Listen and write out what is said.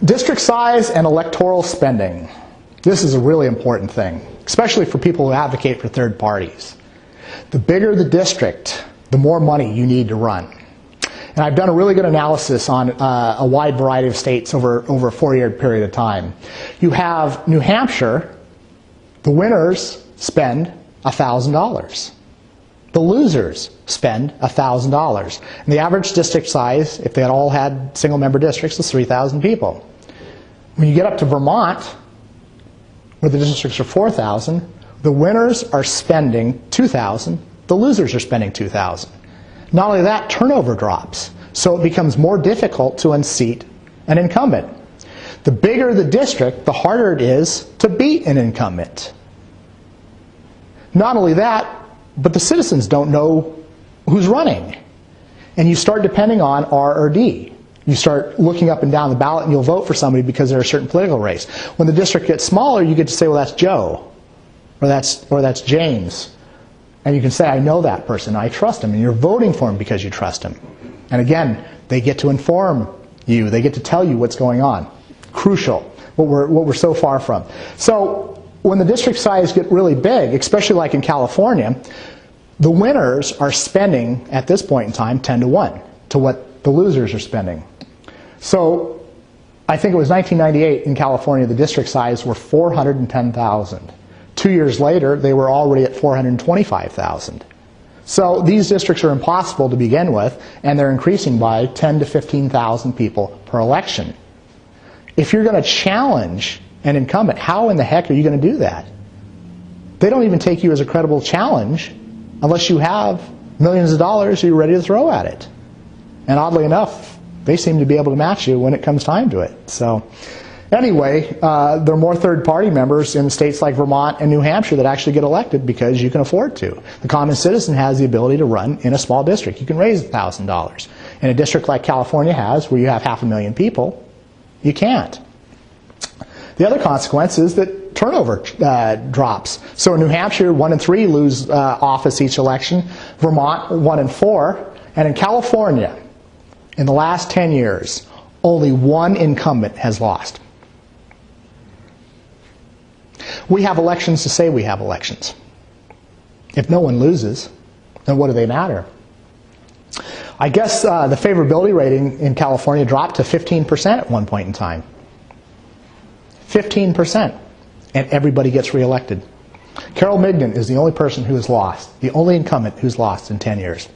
District size and electoral spending. This is a really important thing, especially for people who advocate for third parties. The bigger the district, the more money you need to run. And I've done a really good analysis on a wide variety of states over a 4-year period of time. You have New Hampshire, the winners spend $1,000. The losers spend $1,000. And the average district size, if they had all had single-member districts, is 3,000 people. When you get up to Vermont, where the districts are 4,000, the winners are spending $2,000. The losers are spending $2,000. Not only that, turnover drops. So it becomes more difficult to unseat an incumbent. The bigger the district, the harder it is to beat an incumbent. Not only that, but the citizens don't know who's running. And you start depending on R or D. You start looking up and down the ballot and you'll vote for somebody because they're a certain political race. When the district gets smaller, you get to say, well, that's Joe, or that's James. And you can say, I know that person, I trust him, and you're voting for him because you trust him. And again, they get to inform you, they get to tell you what's going on. Crucial, what we're so far from. So when the district size get really big, especially like in California, the winners are spending, at this point in time, 10-to-1 to what the losers are spending. So I think it was 1998 in California, the district size were 410,000. 2 years later, they were already at 425,000. So these districts are impossible to begin with, and they're increasing by 10 to 15,000 people per election. If you're going to challenge an incumbent, how in the heck are you going to do that? They don't even take you as a credible challenge unless you have millions of dollars you're ready to throw at it. And oddly enough, they seem to be able to match you when it comes time to it. So anyway, there are more third-party members in states like Vermont and New Hampshire that actually get elected because you can afford to. The common citizen has the ability to run in a small district. You can raise $1,000. In a district like California has, where you have 500,000 people, you can't. The other consequence is that turnover drops. So in New Hampshire, 1 in 3 lose office each election. Vermont, 1 in 4. And in California, in the last 10 years, only 1 incumbent has lost. We have elections to say we have elections. If no one loses, then what do they matter? I guess the favorability rating in California dropped to 15% at one point in time. 15%. And everybody gets reelected. Carol Mignon is the only person who has lost, the only incumbent who's lost in 10 years.